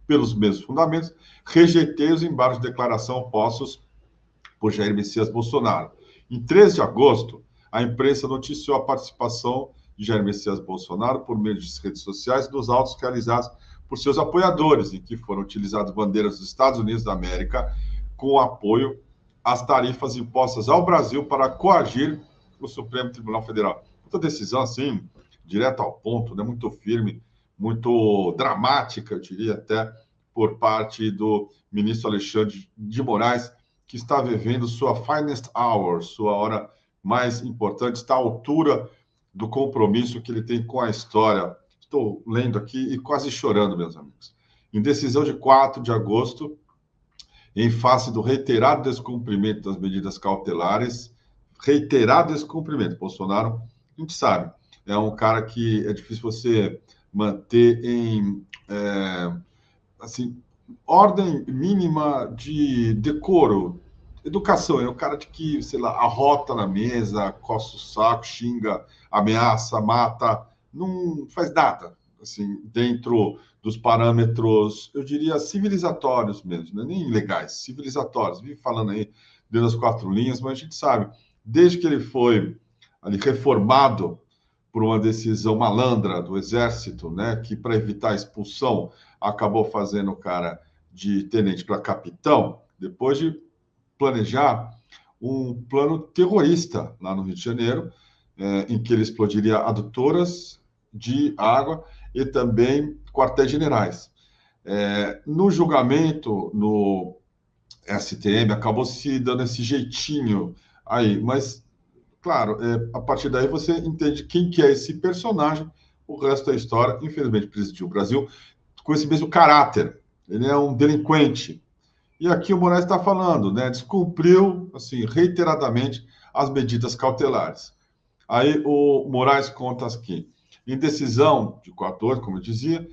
pelos mesmos fundamentos, rejeitei os embargos de declaração postos por Jair Messias Bolsonaro. Em 13 de agosto, a imprensa noticiou a participação de Jair Messias Bolsonaro por meio de redes sociais nos autos realizados por seus apoiadores, em que foram utilizadas bandeiras dos Estados Unidos da América com apoio às tarifas impostas ao Brasil para coagir o Supremo Tribunal Federal. Outra decisão, assim, direto ao ponto, né, muito firme, muito dramática, eu diria até, por parte do ministro Alexandre de Moraes, que está vivendo sua finest hour, sua hora mais importante, está à altura do compromisso que ele tem com a história. Estou lendo aqui e quase chorando, meus amigos. Em decisão de 4 de agosto, em face do reiterado descumprimento das medidas cautelares, reiterado descumprimento, Bolsonaro, a gente sabe, é um cara que é difícil você manter em, assim, ordem mínima de decoro, educação. É o cara de que, sei lá, arrota na mesa, coça o saco, xinga, ameaça, mata, não faz nada, assim, dentro dos parâmetros, eu diria, civilizatórios mesmo, né? Nem legais, civilizatórios. Vive falando aí dentro das 4 linhas, mas a gente sabe, desde que ele foi ali reformado por uma decisão malandra do Exército, né, que para evitar a expulsão acabou fazendo o cara de tenente para capitão, depois de planejar um plano terrorista lá no Rio de Janeiro, em que ele explodiria adutoras de água e também quartéis generais. No julgamento, no STM, acabou se dando esse jeitinho aí, mas, claro, a partir daí você entende quem que é esse personagem, o resto da história, infelizmente, presidiu o Brasil com esse mesmo caráter. Ele é um delinquente. E aqui o Moraes está falando, né? Descumpriu, assim, reiteradamente as medidas cautelares. Aí o Moraes conta aqui. Em decisão de 14, como eu dizia,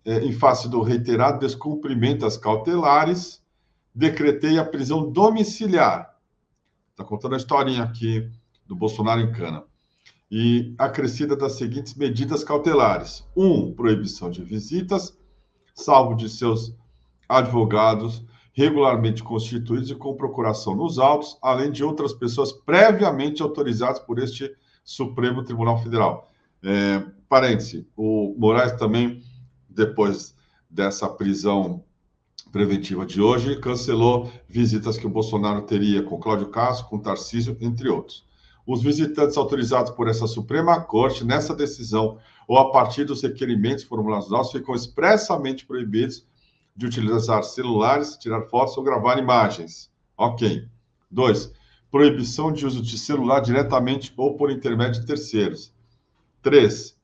em face do reiterado descumprimento das cautelares, decretei a prisão domiciliar. Está contando a historinha aqui do Bolsonaro em cana. E acrescida das seguintes medidas cautelares. 1. Proibição de visitas, salvo de seus advogados regularmente constituídos e com procuração nos autos, além de outras pessoas previamente autorizadas por este Supremo Tribunal Federal. Parêntese, o Moraes também, depois dessa prisão preventiva de hoje, cancelou visitas que o Bolsonaro teria com Cláudio Castro, com Tarcísio, entre outros. Os visitantes autorizados por essa Suprema Corte, nessa decisão, ou a partir dos requerimentos formulados nos autos, ficam expressamente proibidos de utilizar celulares, tirar fotos ou gravar imagens. Ok. 2. Proibição de uso de celular diretamente ou por intermédio de terceiros. 3.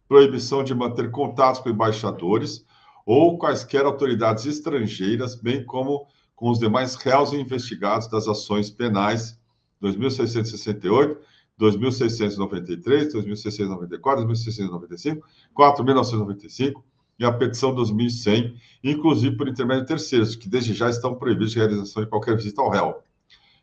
Proibição de manter contatos com embaixadores ou quaisquer autoridades estrangeiras, bem como com os demais réus investigados das ações penais 2.668, 2.693, 2.694, 2.695, 4.995 e a petição 2.100, inclusive por intermédio de terceiros, que desde já estão proibidos de realização de qualquer visita ao réu.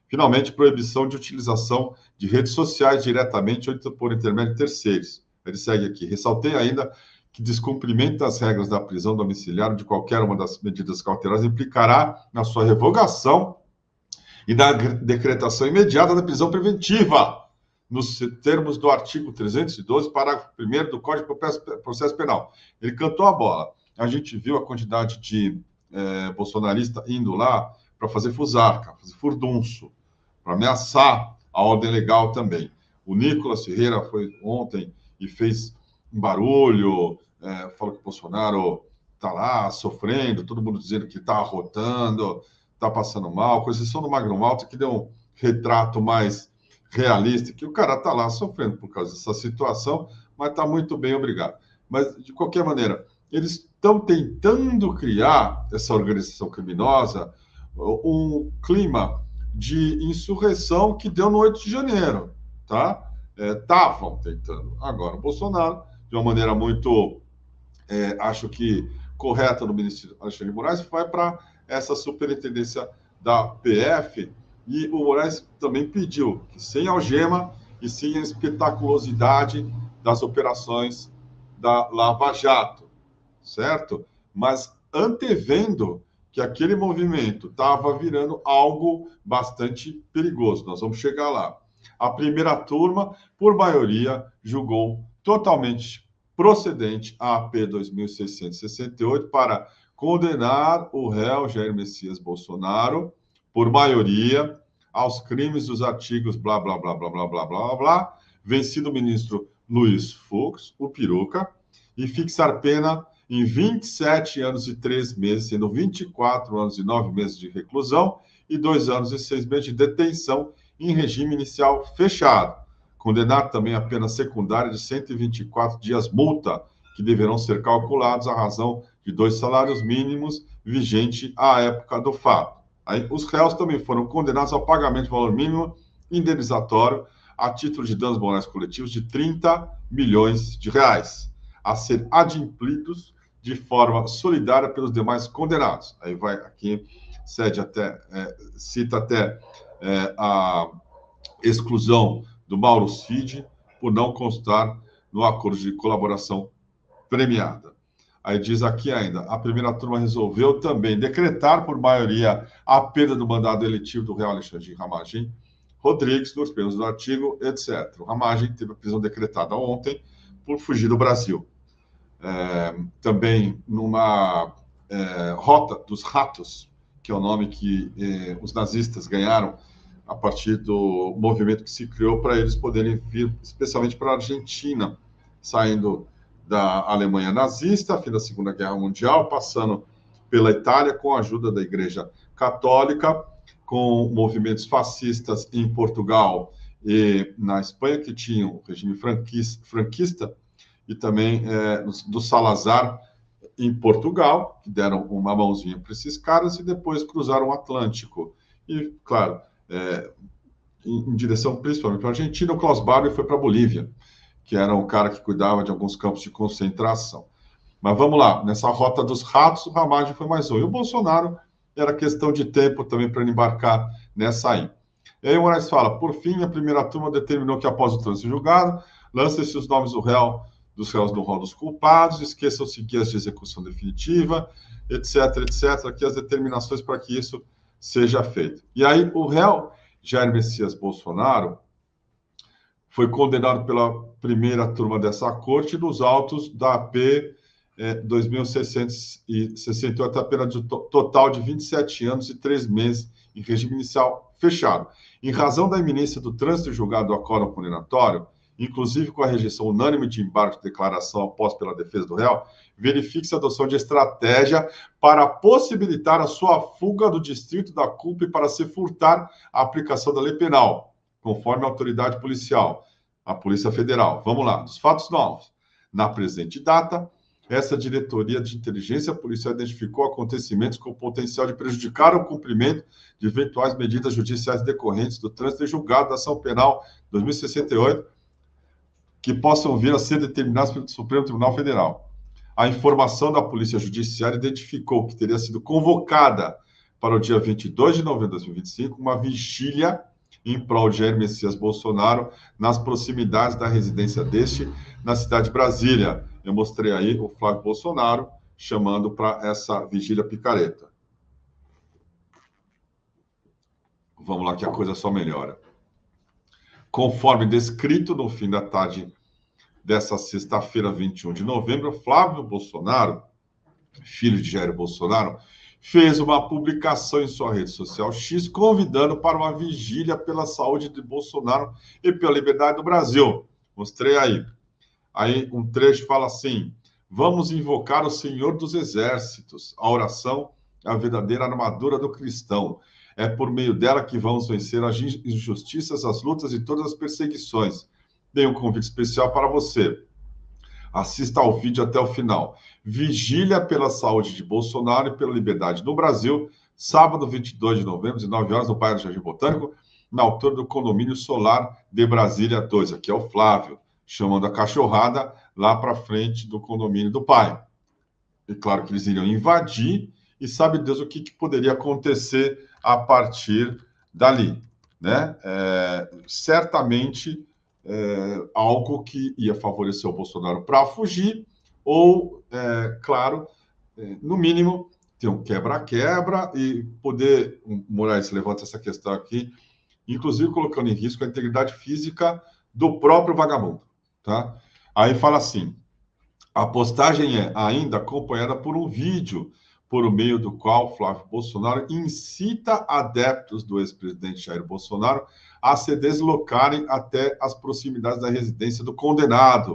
Finalmente, proibição de utilização de redes sociais diretamente ou por intermédio de terceiros. Ele segue aqui. Ressaltei ainda que descumprimento das regras da prisão domiciliar de qualquer uma das medidas cautelares implicará na sua revogação e da decretação imediata da prisão preventiva, nos termos do artigo 312, parágrafo 1º do Código de Processo Penal. Ele cantou a bola. A gente viu a quantidade de bolsonarista indo lá para fazer fusarca, fazer furdunço, para ameaçar a ordem legal também. O Nicolas Ferreira foi ontem e fez um barulho, falou que o Bolsonaro está lá sofrendo, todo mundo dizendo que está arrotando, está passando mal, com exceção do Magno Malta, que deu um retrato mais realista, que o cara está lá sofrendo por causa dessa situação, mas está muito bem, obrigado. Mas, de qualquer maneira, eles estão tentando criar, essa organização criminosa, um clima de insurreição que deu no 8 de janeiro, tá? Estavam tentando. Agora, o Bolsonaro, de uma maneira muito, acho que correta do ministro Alexandre de Moraes, vai para essa superintendência da PF, e o Moraes também pediu que sem algema e sem a espetaculosidade das operações da Lava Jato, certo? Mas antevendo que aquele movimento estava virando algo bastante perigoso. Nós vamos chegar lá. A primeira turma, por maioria, julgou totalmente procedente a AP 2668 para condenar o réu Jair Messias Bolsonaro, por maioria, aos crimes dos artigos blá, blá, blá, blá, blá, blá, blá, blá, vencido o ministro Luiz Fux, o Peruca, e fixar pena em 27 anos e 3 meses, sendo 24 anos e 9 meses de reclusão e 2 anos e 6 meses de detenção em regime inicial fechado. Condenar também a pena secundária de 124 dias multa, que deverão ser calculados à razão de 2 salários mínimos vigente à época do fato. Aí, os réus também foram condenados ao pagamento de valor mínimo indenizatório a título de danos morais coletivos de 30 milhões de reais, a ser adimplidos de forma solidária pelos demais condenados. Aí vai aqui, cita até a exclusão do Mauro Cid por não constar no acordo de colaboração premiada. Aí diz aqui ainda, a primeira turma resolveu também decretar por maioria a perda do mandado eletivo do réu Alexandre Ramagem Rodrigues, nos termos do artigo, etc. O Ramagem teve a prisão decretada ontem por fugir do Brasil. Também numa rota dos ratos, que é o nome que os nazistas ganharam a partir do movimento que se criou para eles poderem vir, especialmente para a Argentina, saindo da Alemanha nazista, fim da Segunda Guerra Mundial, passando pela Itália com a ajuda da Igreja Católica, com movimentos fascistas em Portugal e na Espanha, que tinham o regime franquista, e também do Salazar em Portugal, que deram uma mãozinha para esses caras e depois cruzaram o Atlântico. E, claro, em direção principalmente para a Argentina, o Klaus Barbie foi para a Bolívia, que era um cara que cuidava de alguns campos de concentração. Mas vamos lá, nessa rota dos ratos, o Ramagem foi mais um. E o Bolsonaro era questão de tempo também para ele embarcar nessa aí. E aí o Moraes fala, por fim, a primeira turma determinou que após o trânsito julgado, lancem-se os nomes dos réus no rol dos culpados, esqueçam-se guias de execução definitiva, etc, etc. Aqui as determinações para que isso seja feito. E aí o réu Jair Messias Bolsonaro foi condenado pela primeira turma dessa corte nos autos da AP 2668, a pena de total de 27 anos e 3 meses em regime inicial fechado. Em razão da iminência do trânsito julgado do acórdão condenatório, inclusive com a rejeição unânime de embargo de declaração após pela defesa do réu, verifique-se a adoção de estratégia para possibilitar a sua fuga do distrito da culpa e para se furtar a aplicação da lei penal, conforme a autoridade policial, a Polícia Federal. Vamos lá, dos fatos novos. Na presente data, essa diretoria de inteligência policial identificou acontecimentos com o potencial de prejudicar o cumprimento de eventuais medidas judiciais decorrentes do trânsito e julgado da ação penal 2068, que possam vir a ser determinados pelo Supremo Tribunal Federal. A informação da Polícia Judiciária identificou que teria sido convocada para o dia 22 de novembro de 2025 uma vigília em prol de Jair Messias Bolsonaro nas proximidades da residência deste, na cidade de Brasília. Eu mostrei aí o Flávio Bolsonaro chamando para essa vigília picareta. Vamos lá que a coisa só melhora. Conforme descrito no fim da tarde dessa sexta-feira, 21 de novembro, Flávio Bolsonaro, filho de Jair Bolsonaro, fez uma publicação em sua rede social X, convidando para uma vigília pela saúde de Bolsonaro e pela liberdade do Brasil. Mostrei aí. Aí um trecho fala assim, vamos invocar o Senhor dos Exércitos. A oração é a verdadeira armadura do cristão. É por meio dela que vamos vencer as injustiças, as lutas e todas as perseguições. Tenho um convite especial para você. Assista ao vídeo até o final. Vigília pela saúde de Bolsonaro e pela liberdade no Brasil, sábado 22 de novembro, às 9 horas, no bairro do Jardim Botânico, na altura do condomínio solar de Brasília 2. Aqui é o Flávio, chamando a cachorrada lá para frente do condomínio do pai. E claro que eles iriam invadir e sabe Deus o que poderia acontecer a partir dali, né? Certamente algo que ia favorecer o Bolsonaro para fugir ou, claro, no mínimo, ter um quebra-quebra e poder, o Moraes levanta essa questão aqui, inclusive colocando em risco a integridade física do próprio vagabundo, tá? Aí fala assim, a postagem é ainda acompanhada por um vídeo por meio do qual Flávio Bolsonaro incita adeptos do ex-presidente Jair Bolsonaro a se deslocarem até as proximidades da residência do condenado,